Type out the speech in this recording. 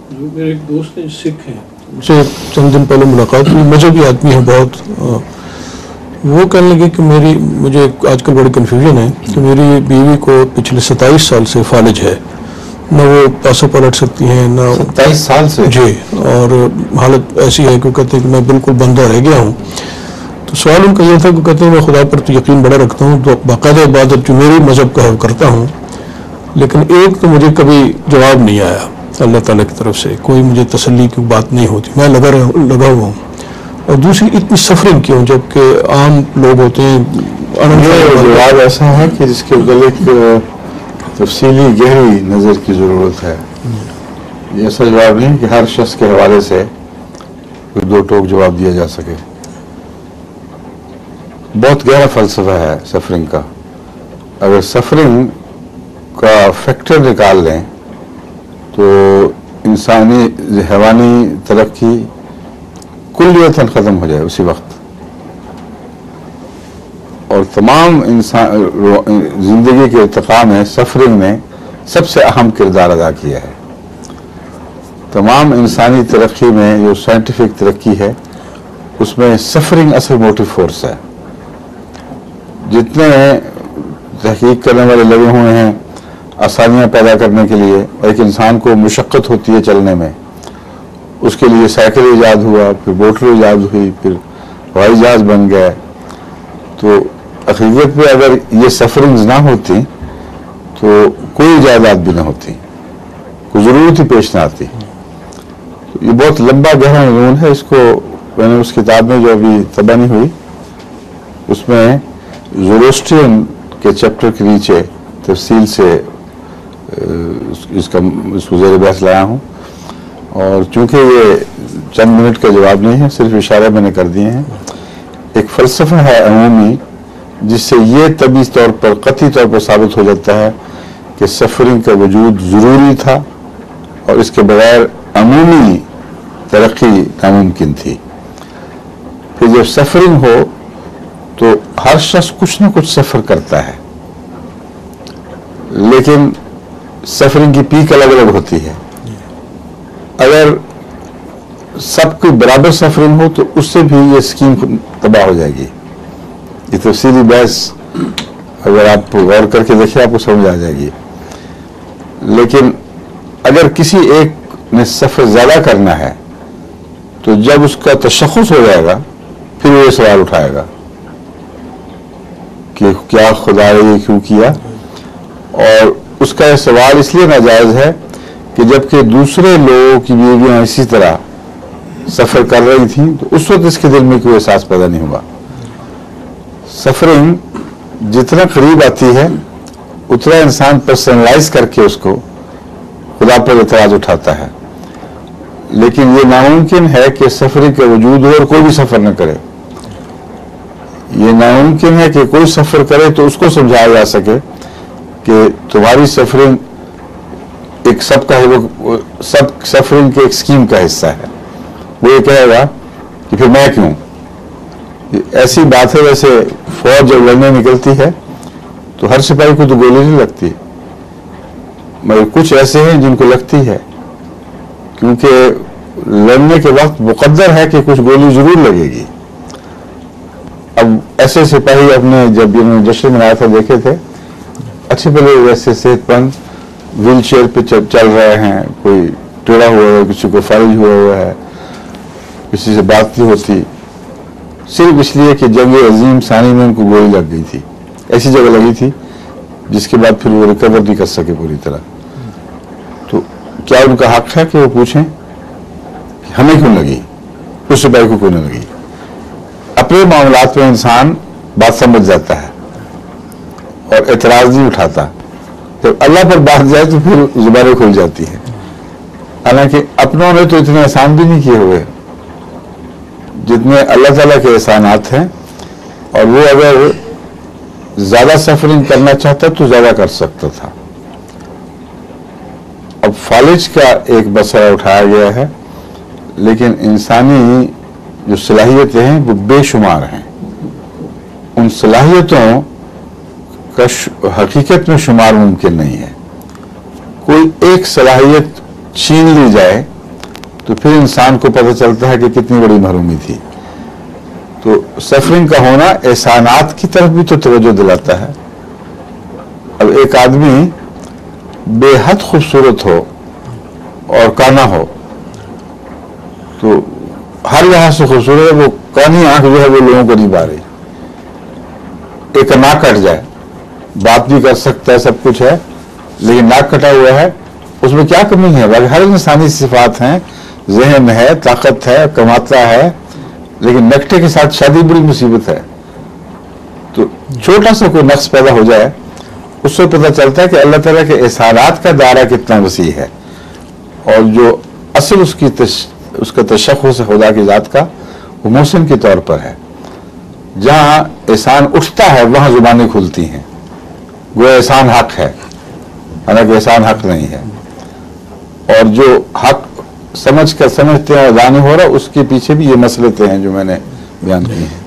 جو میرے ایک دوست ہیں سکھ ہیں، ان سے چند دن پہلے ملاقات ہوئی، مذہبی آدمی ہے بہت. وہ کہنے لگے کہ مجھے آج کل بڑی کنفیوژن ہے کہ میری بیوی کو پچھلے 27 سال سے فالج ہے، نہ وہ پاسوں پلٹ سکتی ہیں نہ. 27 سال سے؟ جی، اور حالت ایسی ہے کہ کہتے ہیں کہ میں بالکل بندہ رہ گیا ہوں. تو سوال ان کا یہ تھا کہ کہتے ہیں میں خدا پر تو یقین بڑا رکھتا ہوں، تو باقاعدہ عبادت جو میری مذہب کا ہے وہ کرتا ہوں، لیکن ایک تو مجھے کبھی جواب نہیں آیا اللہ تعالیٰ کی طرف سے، کوئی مجھے تسلی کی بات نہیں ہوتی، میں لگا ہوا ہوں. اور دوسری اتنی سفرنگ کیوں جبکہ عام لوگ ہوتے ہیں. جواب ایسا ہے کہ جس کے متعلق تفصیلی گہری نظر کی ضرورت ہے. یہ ایسا جواب نہیں کہ ہر شخص کے حوالے سے کوئی دو ٹوک جواب دیا جا سکے. بہت گہرا فلسفہ ہے سفرنگ کا. اگر سفرنگ کا فیکٹر نکال لیں تو انسانی حیوانی ترقی کلیتاً ختم ہو جائے اسی وقت، اور تمام زندگی کے ارتقاء میں سفرنگ نے سب سے اہم کردار ادا کیا ہے. تمام انسانی ترقی میں جو سائنٹیفک ترقی ہے اس میں سفرنگ اصل موٹیو فورس ہے. جتنے تحقیق کرنے والے لگے ہوئے ہیں آسانیاں پیدا کرنے کے لیے، ایک انسان کو مشقت ہوتی ہے چلنے میں، اس کے لیے سائیکل ایجاد ہوا، پھر موٹر ایجاد ہوئی، پھر ہوائی جہاز بن گئے. تو حقیقت میں اگر یہ سفرنگز نہ ہوتی تو کوئی ایجادات بھی نہ ہوتی، کوئی ضرورت ہی پیش نہ آتی. یہ بہت لمبا گہرا مضمون ہے. اس کو میں نے اس کتاب میں جو ابھی طبع نہیں ہوئی اس میں زوروسٹرین کے چیپٹر کے نیچے تفصیل سے اس کو زیر بحث لایا ہوں. اور چونکہ یہ چند منٹ کا جواب نہیں ہے، صرف اشارے میں نے کر دیے ہیں. ایک فلسفہ ہے عمومی جس سے یہ طبعی طور پر قطعی طور پر ثابت ہو جاتا ہے کہ سفرنگ کا وجود ضروری تھا اور اس کے بغیر عمومی ترقی ناممکن تھی. پھر جب سفرنگ ہو تو ہر شخص کچھ نہ کچھ سفر کرتا ہے، لیکن سفرنگ کی پیک الگ الگ ہوتی ہے. اگر سب کی برابر سفرنگ ہو تو اس سے بھی یہ اسکیم تباہ ہو جائے گی. یہ تفصیلی بحث اگر آپ غور کر کے دیکھیں آپ کو سمجھ آ جائے گی. لیکن اگر کسی ایک نے سفر زیادہ کرنا ہے تو جب اس کا تشخص ہو جائے گا پھر وہ یہ سوال اٹھائے گا کہ کیا خدا نے یہ کیوں کیا. اور اس کا یہ سوال اس لیے ناجائز ہے کہ جبکہ دوسرے لوگوں کی بیویاں اسی طرح سفر کر رہی تھیں تو اس وقت اس کے دل میں کوئی احساس پیدا نہیں ہوا. سفرنگ جتنا قریب آتی ہے اتنا انسان پرسنلائز کر کے اس کو خدا پر اعتراض اٹھاتا ہے. لیکن یہ ناممکن ہے کہ سفرنگ کا وجود ہو اور کوئی بھی سفر نہ کرے. یہ ناممکن ہے کہ کوئی سفر کرے تو اس کو سمجھایا جا سکے کہ تمہاری سفرنگ ایک سب سفرنگ کے ایک اسکیم کا حصہ ہے. وہ یہ کہے گا کہ پھر میں کیوں. ایسی بات ہے جیسے فوج جب لڑنے نکلتی ہے تو ہر سپاہی کو تو گولی نہیں لگتی، مگر کچھ ایسے ہیں جن کو لگتی ہے، کیونکہ لڑنے کے وقت مقدر ہے کہ کچھ گولی ضرور لگے گی. اب ایسے سپاہی اپنے جب انہوں نے جشن منایا تھا دیکھے تھے، اچھے بھلے ویسے صحت مند ویل چیئر پہ چل رہے ہیں، کوئی ٹیڑھا ہوا ہے، کسی کو فالج ہوا ہے، کسی سے بات نہیں ہوتی، صرف اس لیے کہ جنگ عظیم ثانی میں ان کو گولی لگ گئی تھی. ایسی جگہ لگی تھی جس کے بعد پھر وہ ریکور نہیں کر سکے پوری طرح. تو کیا ان کا حق ہے کہ وہ پوچھیں کہ ہمیں کیوں لگی، اس سپاہی کو کیوں نہ لگی. اپنے معاملات میں انسان بات سمجھ جاتا ہے اور اعتراض نہیں اٹھاتا. جب اللہ پر بات جائے تو پھر زبانیں کھل جاتی ہیں. حالانکہ اپنوں نے تو اتنے احسان بھی نہیں کیے ہوئے جتنے اللہ تعالیٰ کے احسانات ہیں، اور وہ اگر زیادہ سفرنگ کرنا چاہتا تو زیادہ کر سکتا تھا. اب فالج کا ایک مسئلہ اٹھایا گیا ہے، لیکن انسانی جو صلاحیتیں ہیں وہ بے شمار ہیں. ان صلاحیتوں کا حقیقت میں شمار ممکن نہیں ہے. کوئی ایک صلاحیت چھین لی جائے تو پھر انسان کو پتہ چلتا ہے کہ کتنی بڑی محرومی تھی. تو سفرنگ کا ہونا احسانات کی طرف بھی تو توجہ دلاتا ہے. اب ایک آدمی بے حد خوبصورت ہو اور کانا ہو تو ہر لحاظ سے خوبصورت ہے، وہ کانی آنکھ جو ہے وہ لوگوں کو نہیں پا رہی. ایک ناک کٹ جائے، بات بھی کر سکتا ہے، سب کچھ ہے، لیکن ناک کٹا ہوا ہے، اس میں کیا کمی ہے؟ باقی ہر انسانی صفات ہیں، ذہن ہے، طاقت ہے، کماتا ہے، لیکن نکٹے کے ساتھ شادی بڑی مصیبت ہے. تو چھوٹا سا کوئی نقص پیدا ہو جائے، اس سے پتہ چلتا ہے کہ اللہ تعالیٰ کے احسانات کا دائرہ کتنا وسیع ہے، اور جو اصل اس کا تشخص خدا کی ذات کا، وہ محسن کے طور پر ہے. جہاں احسان اٹھتا ہے وہاں زبانیں کھلتی ہیں، وہ احسان حق ہے، حالانکہ احسان حق نہیں ہے. اور جو حق سمجھتے ہیں اور ادا نہیں ہو رہا، اس کے پیچھے بھی یہ مسئلے ہیں جو میں نے بیان کی ہیں.